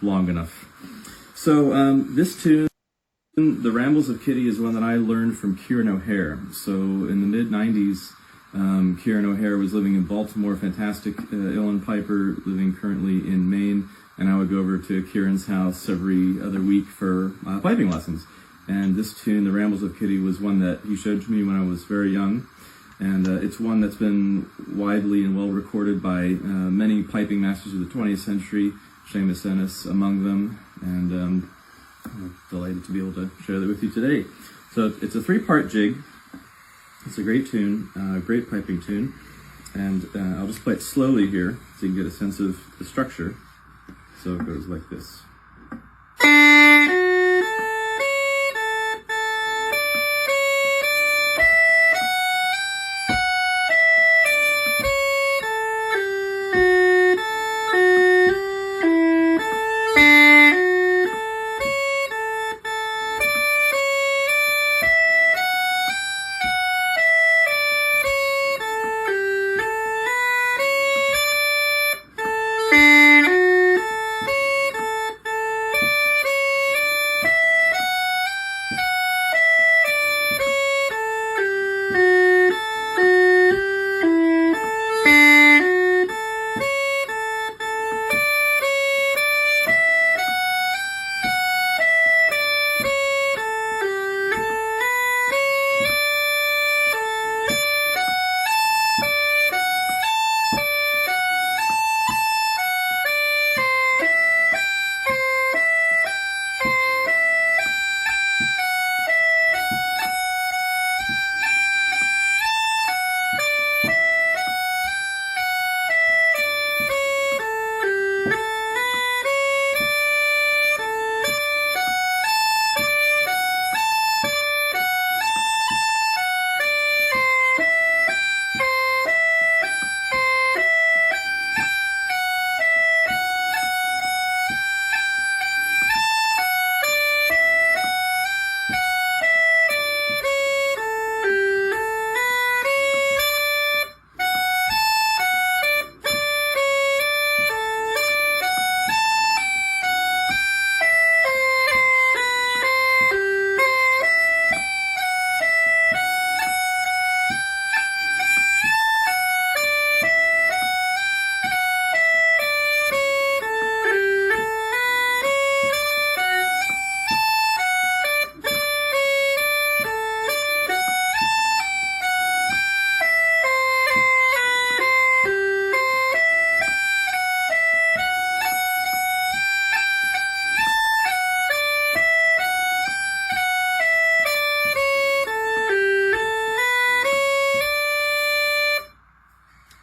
long enough. So this tune, The Rambles of Kitty, is one that I learned from Kieran O'Hare. So in the mid-90s, Kieran O'Hare was living in Baltimore, fantastic uilleann piper, living currently in Maine, and I would go over to Kieran's house every other week for piping lessons. And this tune, The Rambles of Kitty, was one that he showed to me when I was very young, and it's one that's been widely and well recorded by many piping masters of the 20th century, Seamus Ennis among them, and I'm delighted to be able to share that with you today. So it's a 3-part jig. It's a great tune, great piping tune, and I'll just play it slowly here so you can get a sense of the structure. So it goes like this.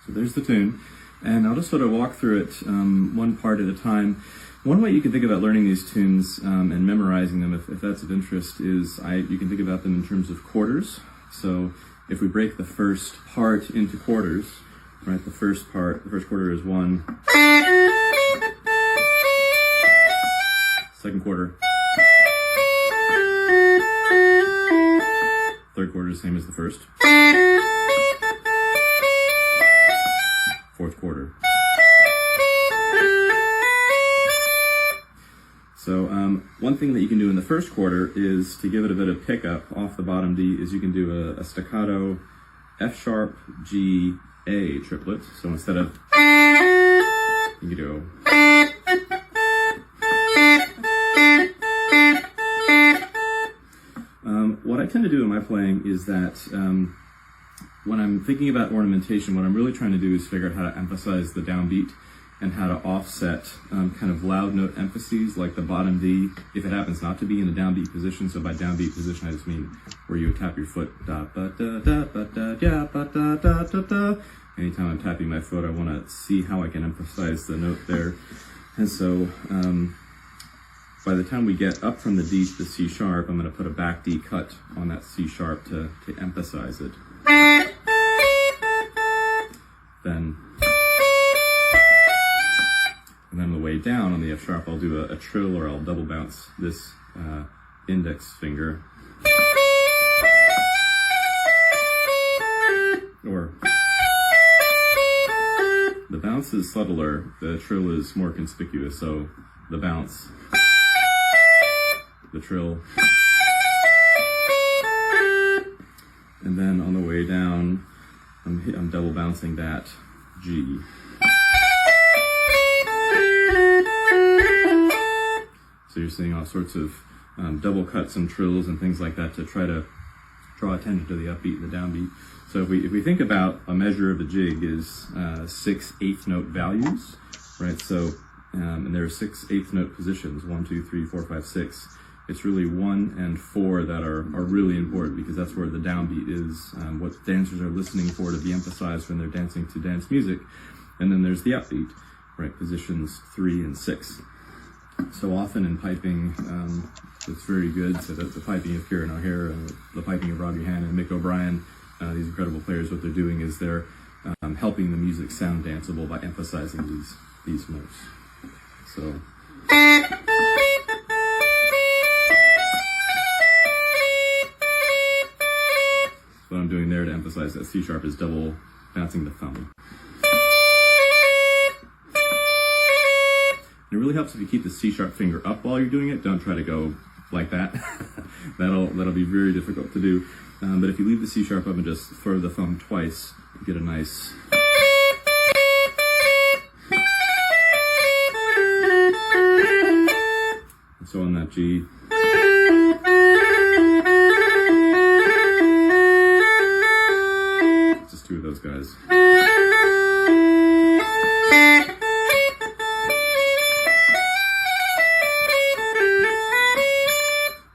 So there's the tune, and I'll just sort of walk through it one part at a time. One way you can think about learning these tunes and memorizing them, if that's of interest, is you can think about them in terms of quarters. So if we break the first part into quarters, right, the first quarter is 1. Second quarter. Third quarter is the same as the first. Fourth quarter. So one thing that you can do in the first quarter is to give it a bit of pickup off the bottom D is you can do a staccato F sharp G A triplet. So instead of, you can do what I tend to do in my playing is that when I'm thinking about ornamentation, what I'm really trying to do is figure out how to emphasize the downbeat and how to offset kind of loud note emphases like the bottom D if it happens not to be in a downbeat position. So by downbeat position, I just mean where you would tap your foot. Da, ba, da, da, ba, da, da, ba, da, da, da, da. Anytime I'm tapping my foot, I want to see how I can emphasize the note there. And so by the time we get up from the D to the C sharp, I'm going to put a back D cut on that C sharp to emphasize it. Then, and then on the way down on the F sharp, I'll do a trill, or I'll double bounce this index finger. Or The bounce is subtler, the trill is more conspicuous, so the bounce, the trill, and then on the way down, I'm double bouncing that G. So you're seeing all sorts of double cuts and trills and things like that to try to draw attention to the upbeat and the downbeat. So if we think about a measure of a jig is 6 eighth note values, right? So and there are 6 eighth note positions, 1, 2, 3, 4, 5, 6. It's really 1 and 4 that are really important because that's where the downbeat is, what dancers are listening for to be emphasized when they're dancing to dance music. And then there's the upbeat, right? Positions 3 and 6. So often in piping, it's very good. So the piping of Kieran O'Hare and the piping of Robbie Hanna and Mick O'Brien, these incredible players, what they're doing is they're helping the music sound danceable by emphasizing these notes. So. What I'm doing there to emphasize that C sharp is double bouncing the thumb. It really helps if you keep the C sharp finger up while you're doing it. Don't try to go like that. that'll be very difficult to do. But if you leave the C sharp up and just throw the thumb twice, you get a nice. And so on that G. Just 2 of those guys.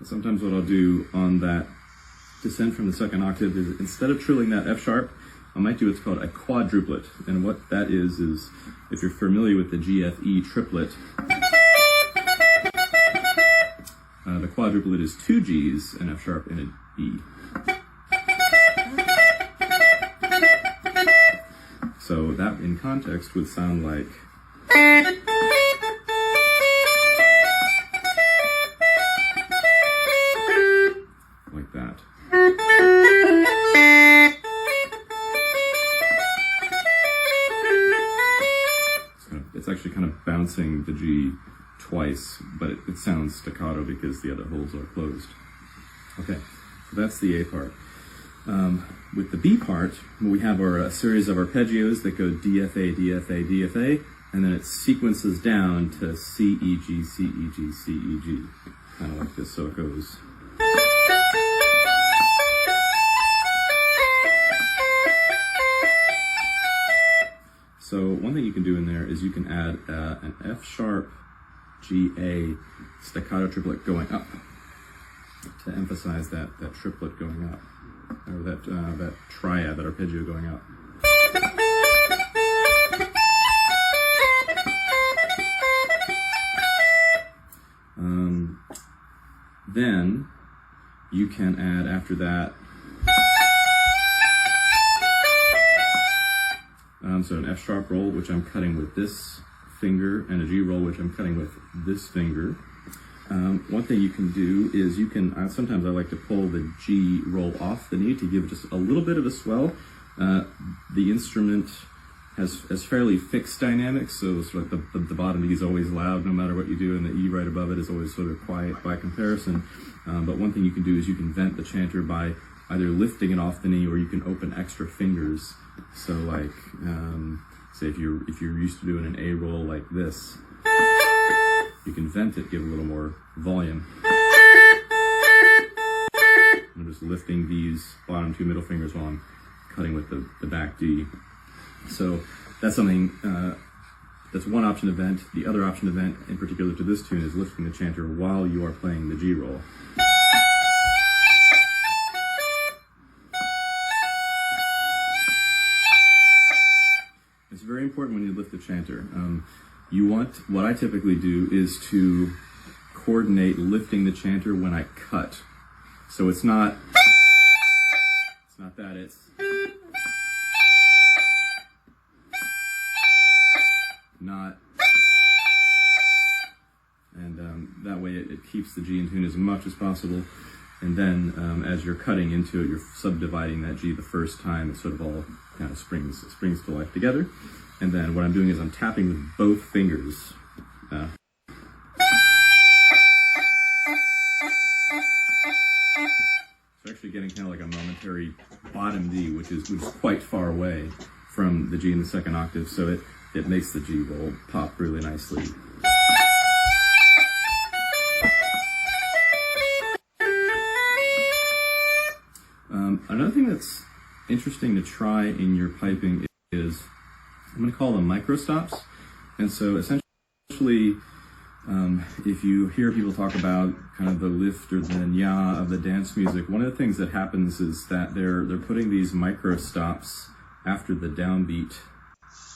Sometimes what I'll do on that descent from the second octave is instead of trilling that F sharp, I might do what's called a quadruplet. And what that is if you're familiar with the GFE triplet, the quadruplet is 2 Gs, an F sharp, and an E. So that in context would sound like. Like that. It's actually kind of bouncing the G twice, but it sounds staccato because the other holes are closed. Okay, so that's the A part. With the B part, we have a series of arpeggios that go DFA, DFA, DFA, and then it sequences down to C, E, G, C, E, G, C, E, G. Kind of like this, so it goes. So one thing you can do in there is you can add an F sharp, G, A staccato triplet going up to emphasize that triplet going up, or that triad, that arpeggio going up. Then you can add after that. So an F sharp roll, which I'm cutting with this finger, and a G roll, which I'm cutting with this finger. One thing you can do is you can, sometimes I like to pull the G roll off the knee to give just a little bit of a swell. The instrument has fairly fixed dynamics, so sort of the bottom E is always loud no matter what you do, and the E right above it is always sort of quiet by comparison. But one thing you can do is you can vent the chanter by either lifting it off the knee, or you can open extra fingers. So like, say if you're used to doing an A roll like this, you can vent it, give a little more volume. I'm just lifting these bottom 2 middle fingers while I'm cutting with the back D. So that's something, that's one option to vent. The other option to vent, in particular to this tune, is lifting the chanter while you are playing the G roll. It's very important when you lift the chanter. What I typically do is to coordinate lifting the chanter when I cut. So it's not that, it's not, and that way it keeps the G in tune as much as possible. And then as you're cutting into it, you're subdividing that G the first time. It sort of all kind of springs to life together. And then what I'm doing is I'm tapping with both fingers. So actually getting kind of like a momentary bottom D, which is quite far away from the G in the second octave. So it makes the G roll pop really nicely. Another thing that's interesting to try in your piping is, I'm going to call them microstops. And so essentially, if you hear people talk about kind of the lift or the nya of the dance music, one of the things that happens is that they're putting these microstops after the downbeat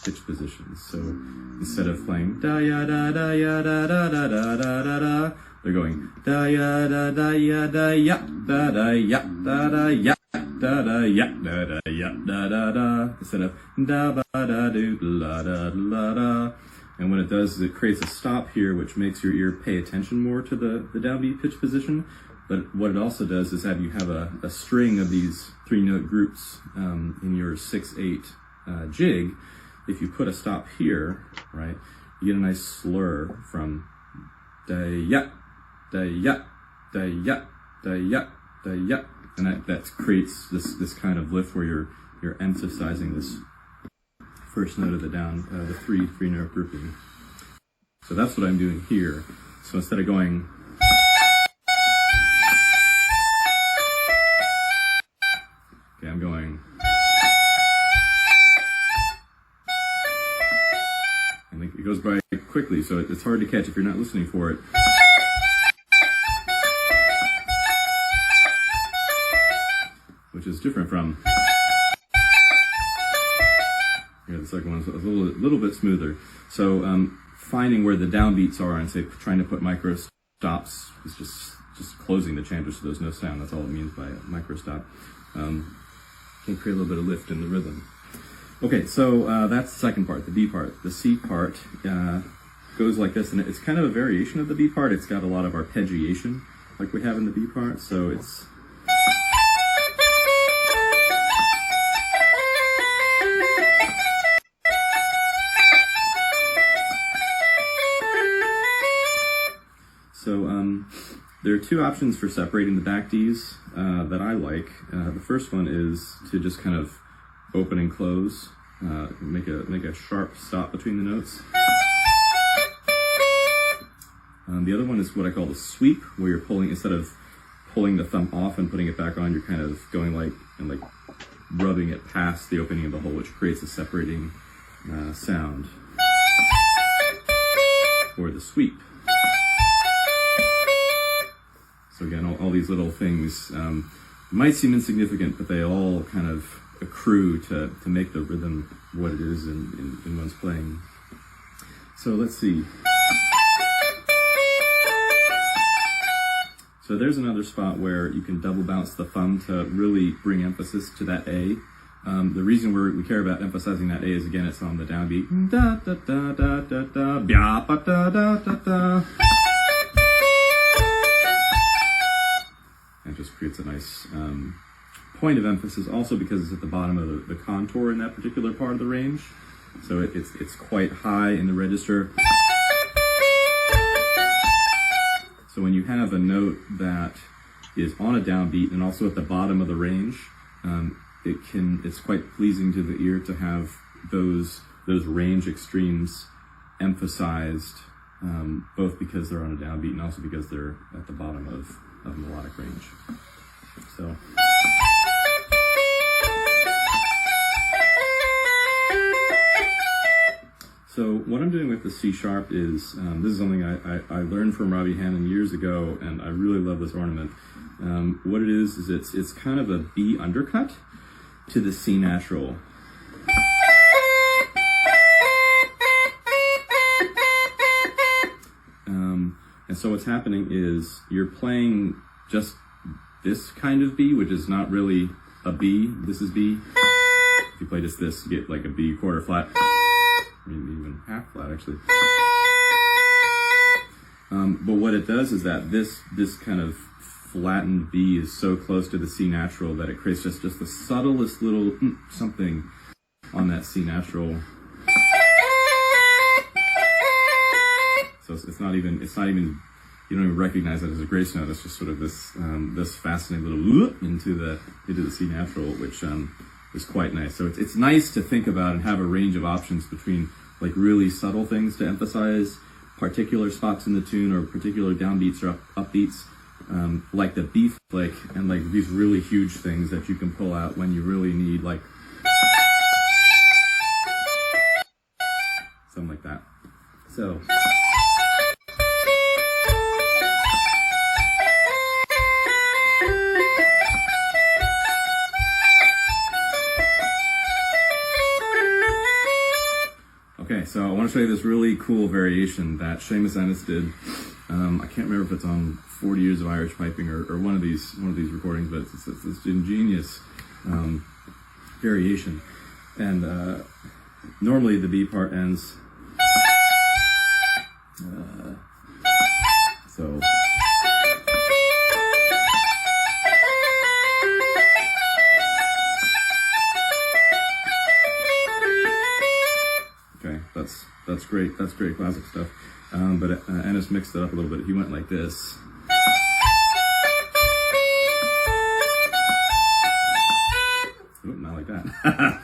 pitch positions. So instead of playing da ya da da ya da da da da da da da, they're going da ya da da ya da ya da da ya da da ya da da ya da da ya da da da, instead of da ba da do la da la da. And what it does is it creates a stop here, which makes your ear pay attention more to the downbeat pitch position. But what it also does is have you have a string of these 3-note groups in your 6/8 jig. If you put a stop here, right, you get a nice slur from da ya, da ya, da ya, da ya, da ya, and that creates this kind of lift where you're emphasizing this first note of the down, the three-note grouping. So that's what I'm doing here. So instead of going, okay, I'm going, and it goes by quickly, so it's hard to catch if you're not listening for it. Which is different from, the second one's a little bit smoother. So finding where the downbeats are and say trying to put micro stops is just closing the chanter so there's no sound. That's all it means by a micro stop. Can create a little bit of lift in the rhythm. Okay, so that's the second part, the B part. The C part goes like this, and it's kind of a variation of the B part. It's got a lot of arpeggiation like we have in the B part, so it's there are two options for separating the back Ds that I like. The first one is to just kind of open and close, make a sharp stop between the notes. The other one is what I call the sweep, where you're pulling, instead of pulling the thumb off and putting it back on, you're kind of going like rubbing it past the opening of the hole, which creates a separating sound. Or the sweep. So again, all these little things might seem insignificant, but they all kind of accrue to make the rhythm what it is in one's playing. So let's see. So there's another spot where you can double bounce the thumb to really bring emphasis to that A. The reason we care about emphasizing that A is, again, it's on the downbeat. Da da da da da da, bia ba da da da da. It just creates a nice point of emphasis, also because it's at the bottom of the contour in that particular part of the range. So it's quite high in the register. So when you have a note that is on a downbeat and also at the bottom of the range, it's quite pleasing to the ear to have those range extremes emphasized, both because they're on a downbeat and also because they're at the bottom of melodic range. So what I'm doing with the C sharp is, this is something I learned from Robbie Hannon years ago, and I really love this ornament. What it is it's kind of a B undercut to the C natural. And so what's happening is you're playing just this kind of B, which is not really a B. This is B. If you play just this, you get like a B quarter flat, maybe even half flat actually. But what it does is that this kind of flattened B is so close to the C natural that it creates just the subtlest little something on that C natural. So it's not even you don't even recognize it as a grace note. It's just sort of this this fascinating little into the C natural, which is quite nice. So it's nice to think about and have a range of options between like really subtle things to emphasize particular spots in the tune or particular downbeats or upbeats, like the B flick, and like these really huge things that you can pull out when you really need like something like that. So. Okay, so I want to show you this really cool variation that Seamus Ennis did. I can't remember if it's on 40 Years of Irish Piping or one of these recordings, but it's this ingenious variation. And normally the B part ends. So. That's great. That's great classic stuff. But Ennis mixed it up a little bit. He went like this. Oop, not like that.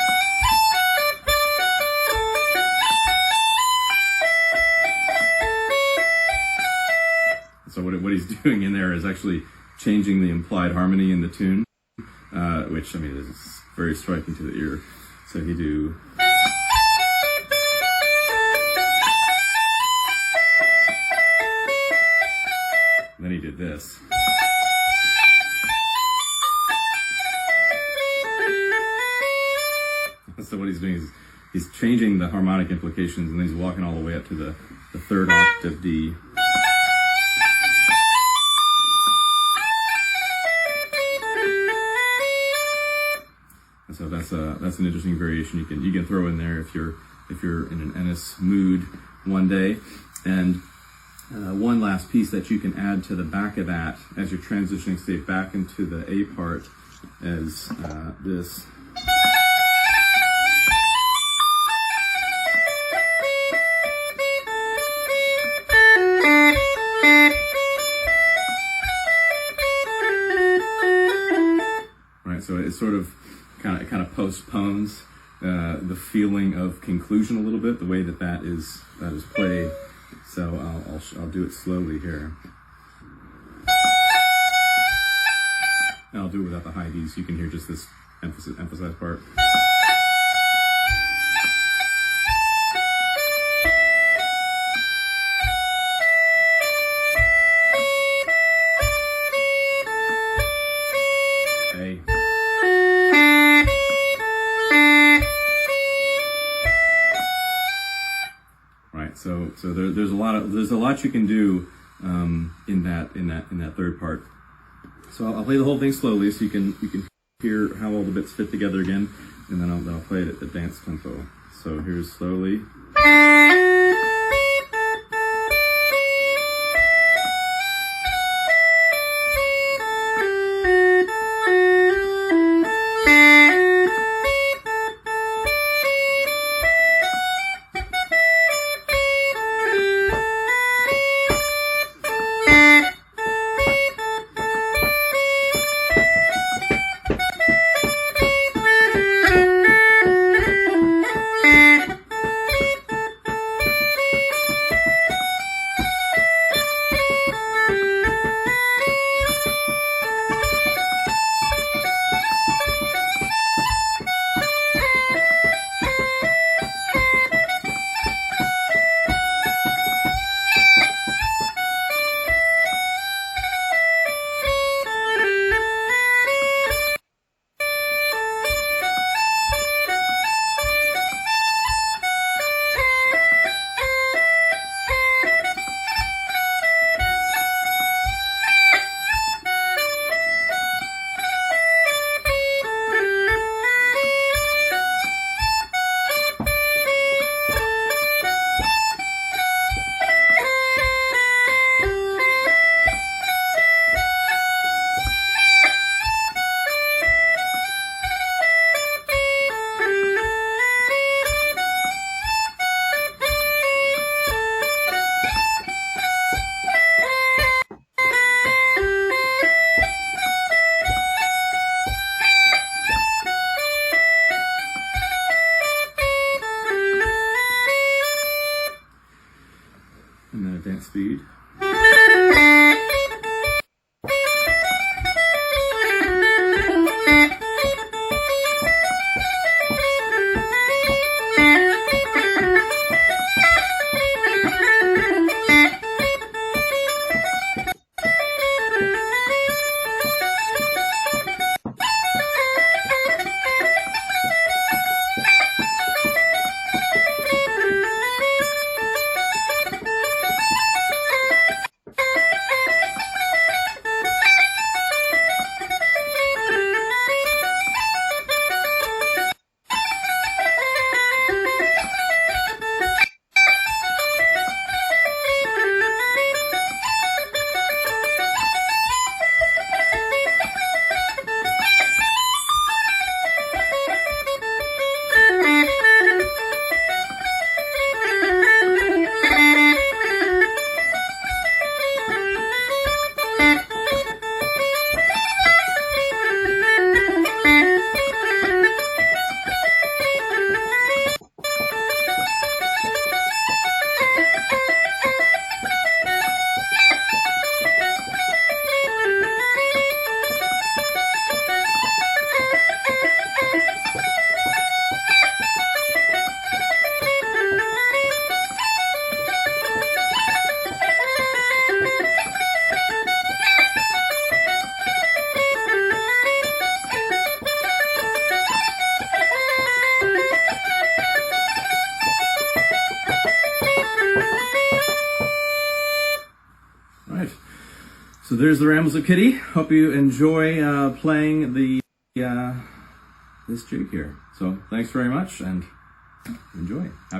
So what he's doing in there is actually changing the implied harmony in the tune, which, I mean, is very striking to the ear. So he do. Then he did this. So what he's doing is he's changing the harmonic implications, and then he's walking all the way up to the third octave D. And so that's an interesting variation you can throw in there if you're in an Ennis mood one day. And one last piece that you can add to the back of that as you're transitioning, say, back into the A part as this. Right, so it sort of kind of postpones the feeling of conclusion a little bit, the way that is played. So I'll do it slowly here. And I'll do it without the high Ds. You can hear just this emphasized part. A. Right. So there's a lot you can do in that third part. So I'll play the whole thing slowly so you can hear how all the bits fit together again, and then I'll play it at the dance tempo. So here's slowly. speed. Right. So there's the Rambles of Kitty. Hope you enjoy playing the this jig here. So thanks very much and enjoy. Happy